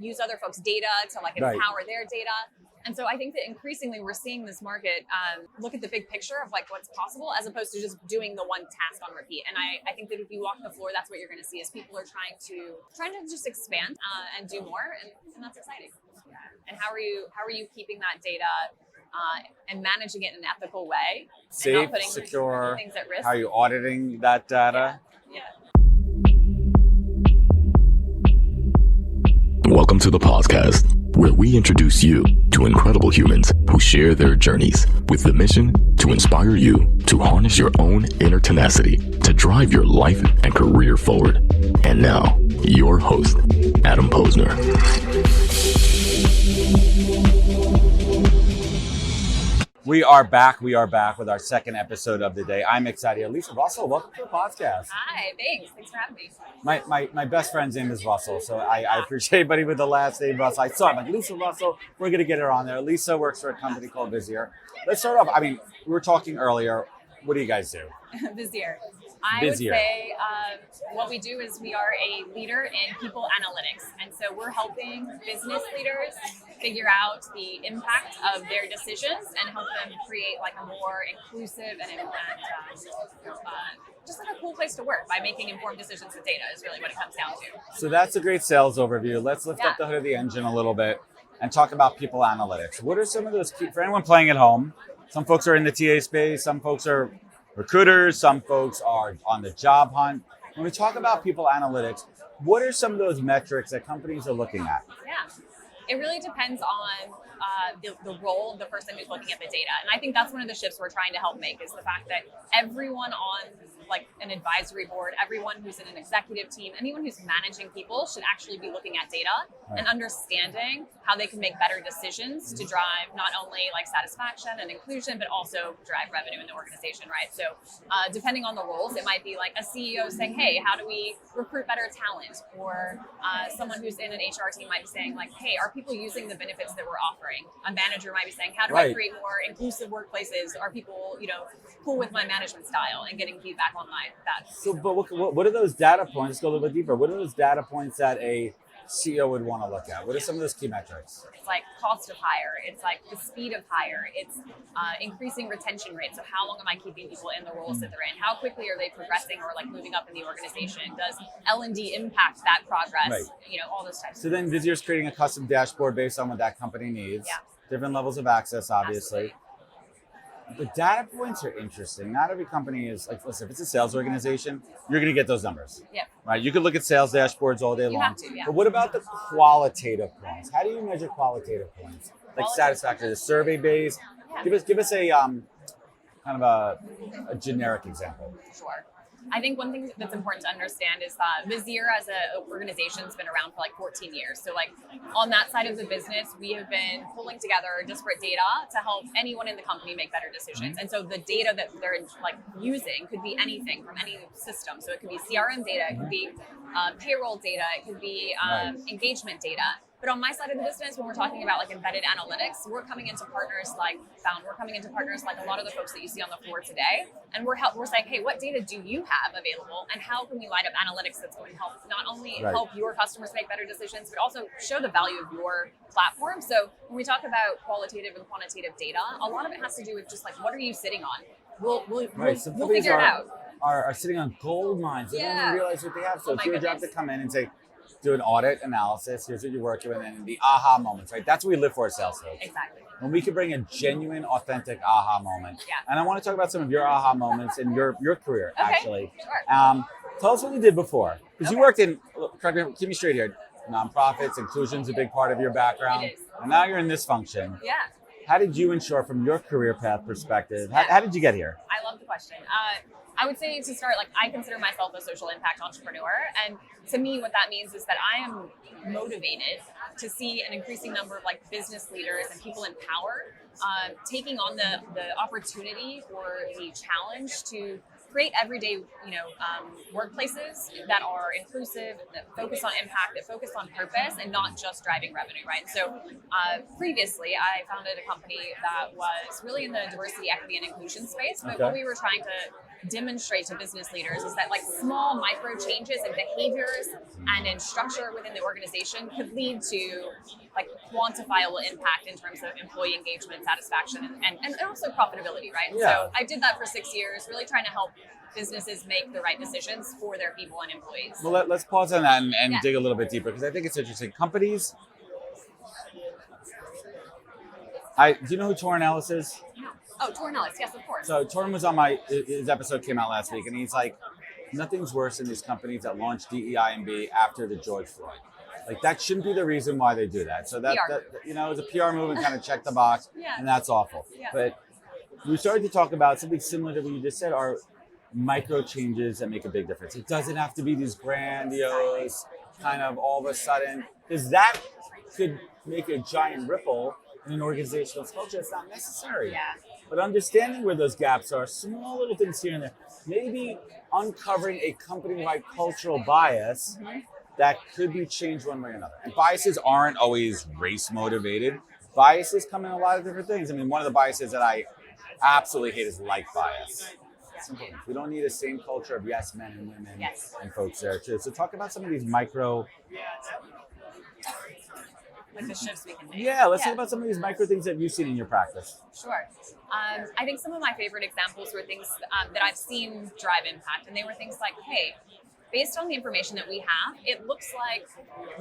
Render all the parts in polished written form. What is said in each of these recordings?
use other folks' data to like empower their data. And so I think that increasingly we're seeing this market look at the big picture of like what's possible as opposed to just doing the one task on repeat. And I think that if you walk the floor, that's what you're going to see is people are trying to just expand and do more, and that's exciting. And how are you keeping that data and managing it in an ethical way? Safe, and not putting secure. Things at risk? How are you auditing that data? Yeah. Welcome to the podcast, where we introduce you to incredible humans who share their journeys with the mission to inspire you to harness your own inner tenacity to drive your life and career forward. And now, your host, Adam Posner. We are back with our second episode of the day. I'm excited. Lisa Russel, welcome to the podcast. Hi, thanks for having me. My best friend's name is Russell, so I appreciate anybody with the last name Russell. I saw it, like Lisa Russell, we're going to get her on there. Lisa works for a company called Vizier. Let's start off. I mean, we were talking earlier. What do you guys do? Vizier. I would say what we do is we are a leader in people analytics. And so we're helping business leaders figure out the impact of their decisions and help them create like a more inclusive and just like a cool place to work by making informed decisions with data is really what it comes down to. So that's a great sales overview. Let's lift up the hood of the engine a little bit and talk about people analytics. What are some of those key, for anyone playing at home? Some folks are in the TA space, some folks are recruiters, some folks are on the job hunt. When we talk about people analytics, what are some of those metrics that companies are looking at? Yeah, it really depends on the role of the person who's looking at the data. And I think that's one of the shifts we're trying to help make is the fact that everyone on like an advisory board, everyone who's in an executive team, anyone who's managing people should actually be looking at data and understanding how they can make better decisions to drive not only like satisfaction and inclusion, but also drive revenue in the organization, right? So depending on the roles, it might be like a CEO saying, hey, how do we recruit better talent? Or someone who's in an HR team might be saying like, hey, are people using the benefits that we're offering? A manager might be saying, how do I create more inclusive workplaces? Are people, cool with my management style and getting feedback on that? So, but what are those data points? Let's go a little bit deeper. What are those data points that a CEO would want to look at? What are some of those key metrics? It's like cost of hire. It's like the speed of hire. It's increasing retention rate. So how long am I keeping people in the roles that they're in? How quickly are they progressing or like moving up in the organization? Does L&D impact that progress? Right. All those types. So then Vizier's creating a custom dashboard based on what that company needs. Yeah. Different levels of access, obviously. Absolutely. The data points are interesting. Not every company is like, listen, if it's a sales organization, you're going to get those numbers. Yeah. Right. You could look at sales dashboards all day long. You have to, yeah. But what about the qualitative points? How do you measure qualitative points? Like satisfaction, is survey based? Yeah. Give us a kind of a generic example. Sure. I think one thing that's important to understand is that Vizier as an organization has been around for like 14 years. So like on that side of the business, we have been pulling together disparate data to help anyone in the company make better decisions. And so the data that they're like using could be anything from any system. So it could be CRM data, it could be payroll data, it could be engagement data. But on my side of the business, when we're talking about like embedded analytics, we're coming into partners like Found. We're coming into partners like a lot of the folks that you see on the floor today. And we're saying, hey, what data do you have available? And how can we light up analytics that's going to help not only help your customers make better decisions, but also show the value of your platform? So when we talk about qualitative and quantitative data, a lot of it has to do with just like, what are you sitting on? We'll figure it out. Are sitting on gold mines. They don't even realize what they have. So it's your job to come in and say, do an audit analysis. Here's what you're working with, and the aha moments, right? That's what we live for as sales folks. Exactly. When we can bring a genuine, authentic aha moment. Yeah. And I want to talk about some of your aha moments in your career, actually. Sure. Tell us what you did before, because you worked in. Keep me straight here. Nonprofits, inclusion's a big part of your background, It is. and now you're in this function. Yeah. How did you ensure, from your career path perspective, how did you get here? I love the question. I would say to start, like I consider myself a social impact entrepreneur. And to me, what that means is that I am motivated to see an increasing number of like business leaders and people in power taking on the opportunity or the challenge to create everyday, workplaces that are inclusive, that focus on impact, that focus on purpose, and not just driving revenue, right? So previously, I founded a company that was really in the diversity, equity, and inclusion space. But what we were trying to demonstrate to business leaders is that like small micro changes in behaviors and in structure within the organization could lead to like quantifiable impact in terms of employee engagement, satisfaction, and also profitability, right? Yeah. So I did that for 6 years, really trying to help businesses make the right decisions for their people and employees. Well, let's pause on that and Yeah. dig a little bit deeper, because I think it's interesting. Companies, do you know who Torrin Ellis is? Oh, Torrin Ellis, yes, of course. So Torrin was on his episode came out last week, and he's like, nothing's worse than these companies that launch DEI and B after the George Floyd. Like that shouldn't be the reason why they do that. So that it's a PR move and kind of check the box, Yeah. and that's awful. Yeah. But we started to talk about something similar to what you just said, are micro changes that make a big difference. It doesn't have to be these grandiose kind of all of a sudden, because that could make a giant ripple in an organizational culture. It's not necessary. Yeah. But understanding where those gaps are, small little things here and there, maybe uncovering a company-wide cultural bias that could be changed one way or another. And biases aren't always race motivated. Biases come in a lot of different things. I mean, one of the biases that I absolutely hate is like bias. Simple. We don't need the same culture of yes men and women and folks there too. So talk about some of these micro. Like the shifts we can make. Yeah, let's talk about some of these micro things that you've seen in your practice. Sure. I think some of my favorite examples were things that I've seen drive impact, and they were things like, hey, based on the information that we have, it looks like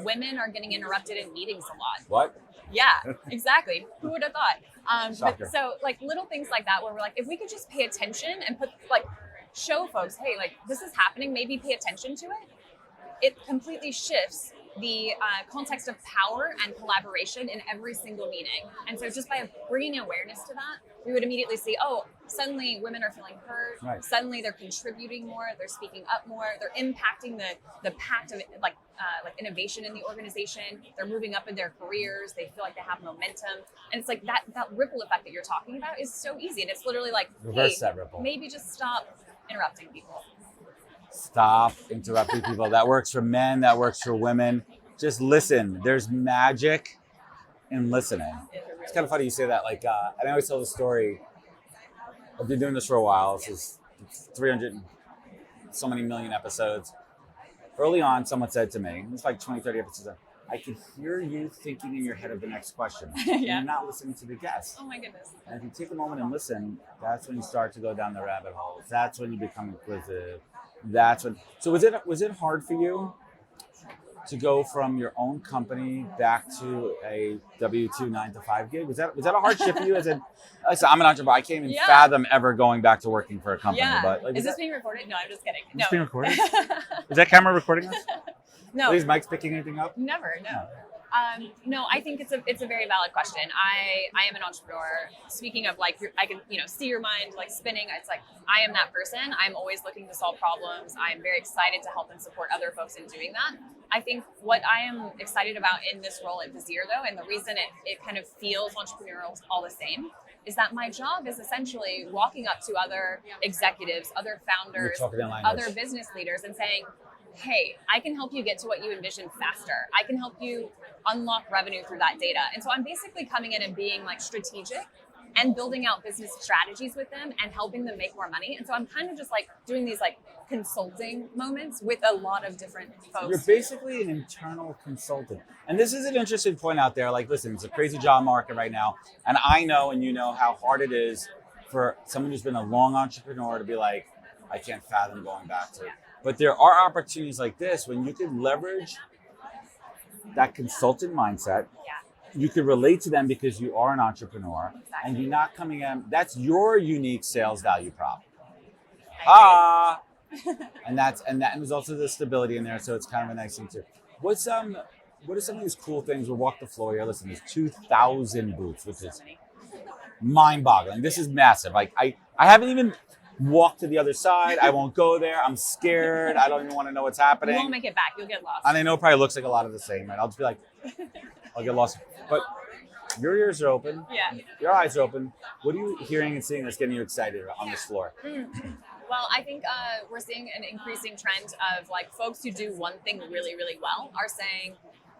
women are getting interrupted in meetings a lot. What? Yeah, exactly. Who would have thought? Shocker. So like little things like that where we're like, if we could just pay attention and show folks, hey, like this is happening, maybe pay attention to it. It completely shifts the context of power and collaboration in every single meeting. And so just by bringing awareness to that, we would immediately see, oh, suddenly women are feeling heard. Right. Suddenly they're contributing more. They're speaking up more. They're impacting the pact of like innovation in the organization. They're moving up in their careers. They feel like they have momentum. And it's like that ripple effect that you're talking about is so easy. And it's literally like, reverse hey, that ripple. Maybe just stop interrupting people. Stop interrupting people. That works for men. That works for women. Just listen. There's magic in listening. It's kind of funny you say that. Like, I always tell the story. I've been doing this for a while. This is 300 and so many million episodes. Early on, someone said to me, it's like 20, 30 episodes, I can hear you thinking in your head of the next question. Yeah. You're not listening to the guest. Oh my goodness. And if you take a moment and listen, that's when you start to go down the rabbit holes. That's when you become inquisitive. That's when. So was it hard for you to go from your own company back to a W-2 9-to-5 gig? Was that a hard shift for you? As in, like I said, I'm an entrepreneur. I can't even fathom ever going back to working for a company. Yeah. But like, is this being recorded? No, I'm just kidding. No. Is this being recorded? Is that camera recording us? No. Are these mics picking anything up? Never. No. No, I think it's a very valid question. I am an entrepreneur. Speaking of like, I can see your mind like spinning. It's like I am that person. I'm always looking to solve problems. I'm very excited to help and support other folks in doing that. I think what I am excited about in this role at Vizier though, and the reason it kind of feels entrepreneurial all the same, is that my job is essentially walking up to other executives, other founders, other business leaders and saying, hey, I can help you get to what you envision faster. I can help you unlock revenue through that data. And so I'm basically coming in and being like strategic and building out business strategies with them and helping them make more money. And so I'm kind of just like doing these like consulting moments with a lot of different folks. You're basically an internal consultant. And this is an interesting point out there. Like, listen, it's a crazy job market right now. And I know, and you know how hard it is for someone who's been a long entrepreneur to be like, I can't fathom going back to it. But there are opportunities like this when you can leverage that consultant mindset. Yeah. You can relate to them because you are an entrepreneur, and you're not coming in. That's your unique sales value prop. And there's also the stability in there, so it's kind of a nice thing too. What are some of these cool things? We'll walk the floor here. Listen, there's 2,000 booths, which is mind-boggling. This is massive. Like I haven't even walked to the other side. I won't go there. I'm scared. I don't even want to know what's happening. You won't make it back. You'll get lost. And I know it probably looks like a lot of the same, right? I'll just be like, I'll get lost. But your ears are open. Yeah. Your eyes are open. What are you hearing and seeing that's getting you excited on this floor? Well, I think we're seeing an increasing trend of like folks who do one thing really, really well are saying,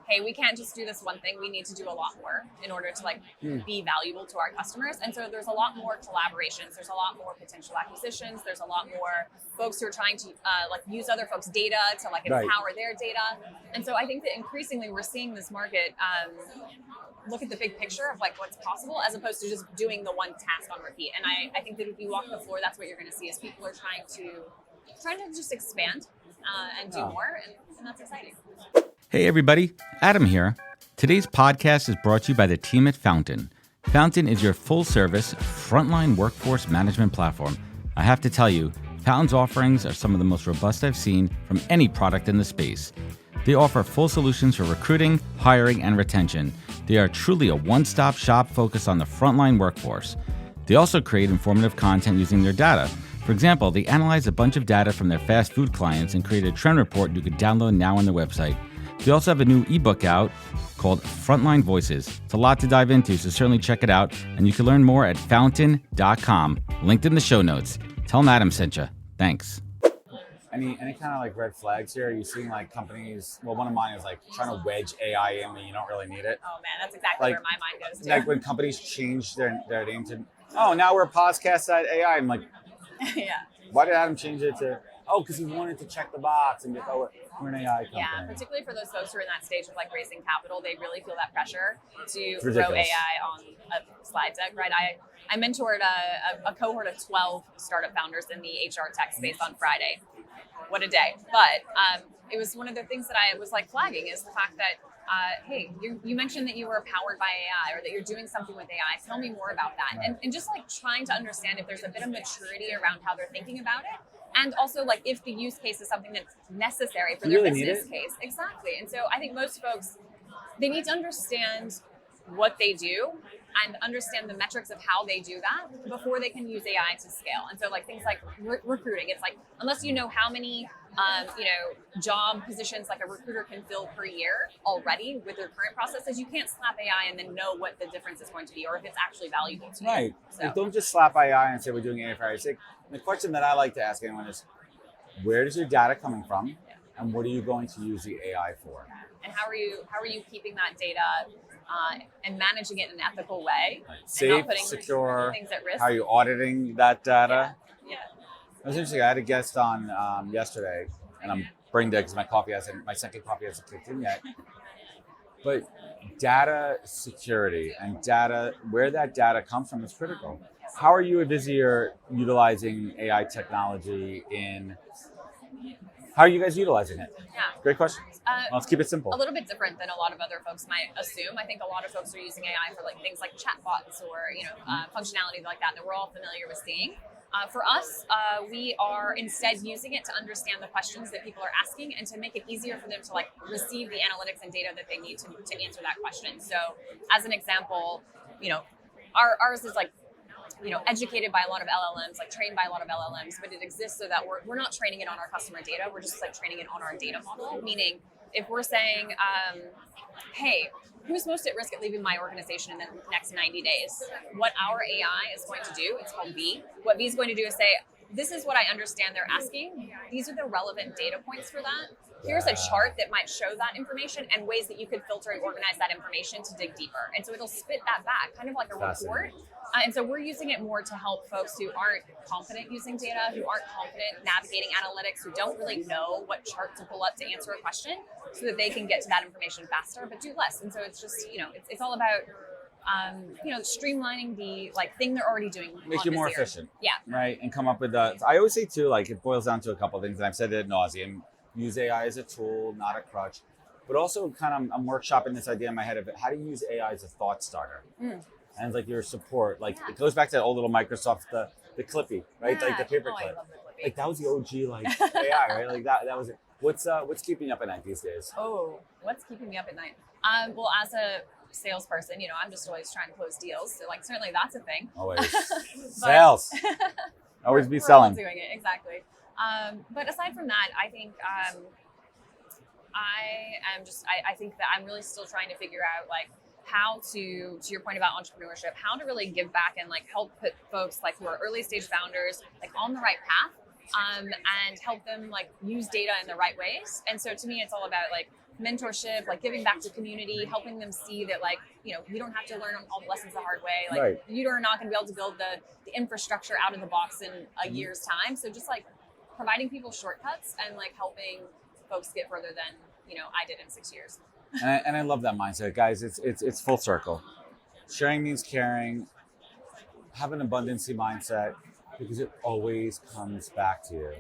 hey, we can't just do this one thing. We need to do a lot more in order to like be valuable to our customers. And so there's a lot more collaborations. There's a lot more potential acquisitions. There's a lot more folks who are trying to like use other folks' data to like empower their data. And so I think that increasingly we're seeing this market look at the big picture of like what's possible as opposed to just doing the one task on repeat. And I think that if you walk the floor, that's what you're going to see is people are trying to just expand and do more. And that's exciting. Hey everybody, Adam here. Today's podcast is brought to you by the team at Fountain. Fountain is your full-service, frontline workforce management platform. I have to tell you, Fountain's offerings are some of the most robust I've seen from any product in the space. They offer full solutions for recruiting, hiring, and retention. They are truly a one-stop shop focused on the frontline workforce. They also create informative content using their data. For example, they analyze a bunch of data from their fast food clients and create a trend report you can download now on their website. They also have a new ebook out called Frontline Voices. It's a lot to dive into, so certainly check it out. And you can learn more at fountain.com, linked in the show notes. Tell them Adam sent you. Thanks. Any kind of like red flags here? Are you seeing like companies? Well, one of mine is like trying to wedge AI in when you don't really need it. Oh man, that's exactly Like- where my mind goes to. Like when companies change their name to, oh, now we're podcast.ai. I'm like, Yeah. why did Adam change it to, because he wanted to check the box and get, we're an AI company. Yeah, particularly for those folks who are in that stage of like raising capital, they really feel that pressure to throw ridiculous. AI on a slide deck, right? I mentored a cohort of 12 startup founders in the HR tech space on Friday. What a day. But it was one of the things that I was like flagging is the fact that, hey, you mentioned that you were powered by AI or that you're doing something with AI. Tell me more about that. Right. And just like trying to understand if there's a bit of maturity around how they're thinking about it. And also like if the use case is something that's necessary for their business case. Exactly. And so I think most folks, they need to understand what they do and understand the metrics of how they do that before they can use AI to scale. And so like things like recruiting, it's like, unless you know how many job positions like a recruiter can fill per year already with their current processes, you can't slap AI and then know what the difference is going to be or if it's actually valuable to you. Right. So. Like, don't just slap AI and say we're doing AI for AI's sake. The question that I like to ask anyone is, where is your data coming from, and what are you going to use the AI for? And how are you keeping that data and managing it in an ethical way? Right. And Safe, not putting secure. things at risk. How are you auditing that data? Yeah. It was interesting. I had a guest on yesterday, and I'm brain dead because my second coffee hasn't kicked in yet. But data security and data, where that data comes from is critical. How are you at Vizier utilizing AI technology how are you guys utilizing it? Yeah. Great question. Let's keep it simple. A little bit different than a lot of other folks might assume. I think a lot of folks are using AI for like things like chatbots or functionality like that we're all familiar with seeing. For us, we are instead using it to understand the questions that people are asking and to make it easier for them to like receive the analytics and data that they need to answer that question. So, as an example, ours is like educated by a lot of LLMs, like trained by a lot of LLMs, but it exists so that we're not training it on our customer data. We're just like training it on our data model. Meaning, if we're saying, hey, who's most at risk at leaving my organization in the next 90 days? What our AI is going to do, it's called V. What V is going to do is say, this is what I understand they're asking. These are the relevant data points for that. Here's a chart that might show that information and ways that you could filter and organize that information to dig deeper. And so it'll spit that back, kind of like a report. And so we're using it more to help folks who aren't confident using data, who aren't confident navigating analytics, who don't really know what chart to pull up to answer a question, so that they can get to that information faster, but do less. And so it's just, it's all about, streamlining the thing they're already doing. Make you more Vizier. efficient. Yeah. Right. And come up with I always say too, like it boils down to a couple of things, and I've said it ad nauseum. Use AI as a tool, not a crutch. But also kind of I'm workshopping this idea in my head of how do you use AI as a thought starter? And it's like your support. It goes back to that old little Microsoft, the Clippy, right? Yeah. Like the paperclip. I love the Clippy. Like that was the OG AI, right? Like that was it. What's keeping you up at night these days? Oh, what's keeping me up at night? Well, as a salesperson, I'm just always trying to close deals. So certainly that's a thing. Always. Sales. Always be selling. We're all doing it, exactly. But aside from that, I think I think that I'm really still trying to figure out how to your point about entrepreneurship, how to really give back and help put folks who are early stage founders on the right path, and help them use data in the right ways. And so to me, it's all about mentorship, like giving back to community, helping them see that like, you don't have to learn all the lessons the hard way. Like Right. you are not going to be able to build the infrastructure out of the box in a year's time. So just like providing people shortcuts and like helping folks get further than, I did in 6 years. And I love that mindset, guys. It's full circle. Sharing means caring. Have an abundancy mindset because it always comes back to you.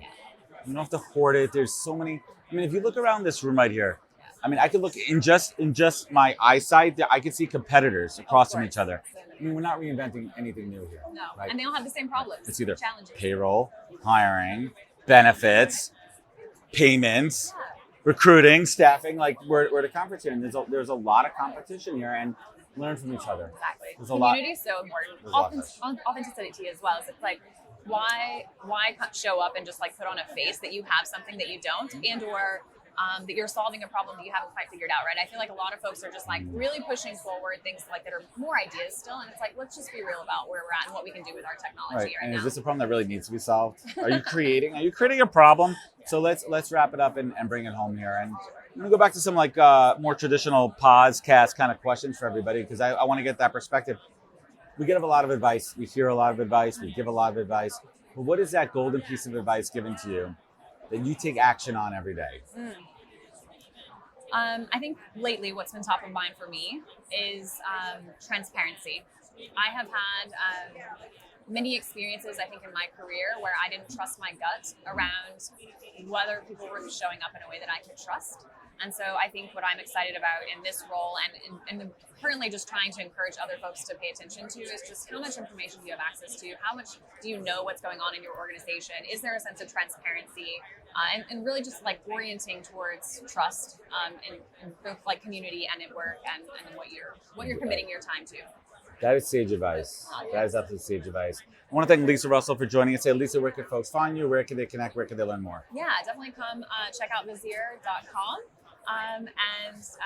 You don't have to hoard it. There's so many. I mean, if you look around this room right here, I mean, I could look in just my eyesight. I could see competitors across from each other. I mean, we're not reinventing anything new here. No, right? and they all have the same problems. It's either challenges. payroll, hiring, benefits, payments, recruiting, staffing. Like we're at a conference here, and there's a lot of competition here, and learn from each other. Exactly. There's a lot. Community is so important. There's a lot of Authenticity as well. So it's like, why show up and just like put on a face that you have something that you don't, and or that you're solving a problem that you haven't quite figured out, right? I feel like a lot of folks are just like really pushing forward things like that are more ideas still, and it's like, let's just be real about where we're at and what we can do with our technology right And now. is this a problem that really needs to be solved? Are you creating a problem? So let's wrap it up and bring it home here. And I'm gonna go back to some like more traditional podcast kind of questions for everybody, because I want to get that perspective. We give a lot of advice, we hear a lot of advice, we give a lot of advice. But what is that golden piece of advice given to you that you take action on every day? I think lately what's been top of mind for me is transparency. I have had many experiences, I think, in my career where I didn't trust my gut around whether people were showing up in a way that I could trust. And so I think what I'm excited about in this role and currently just trying to encourage other folks to pay attention to is just how much information do you have access to? How much do you know what's going on in your organization? Is there a sense of transparency? And really just like orienting towards trust in both like community and at work and what you're committing your time to. That is sage advice. That is absolutely sage advice. I want to thank Lisa Russel for joining us. Hey, Lisa, where can folks find you? Where can they connect? Where can they learn more? Yeah, definitely come check out Vizier.com. And if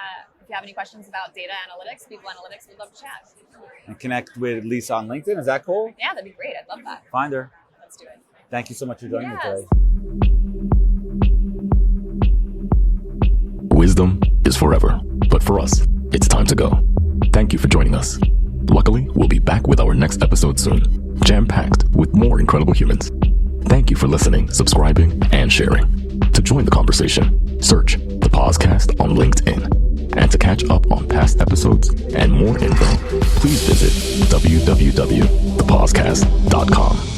you have any questions about data analytics, people analytics, we'd love to chat. And connect with Lisa on LinkedIn. Is that cool? Yeah, that'd be great. I'd love that. Find her. Let's do it. Thank you so much for joining me today. Wisdom is forever, but for us, it's time to go. Thank you for joining us. Luckily, we'll be back with our next episode soon, jam-packed with more incredible humans. Thank you for listening, subscribing, and sharing. To join the conversation, search the podcast on LinkedIn. And to catch up on past episodes and more info, please visit www.thepodcast.com.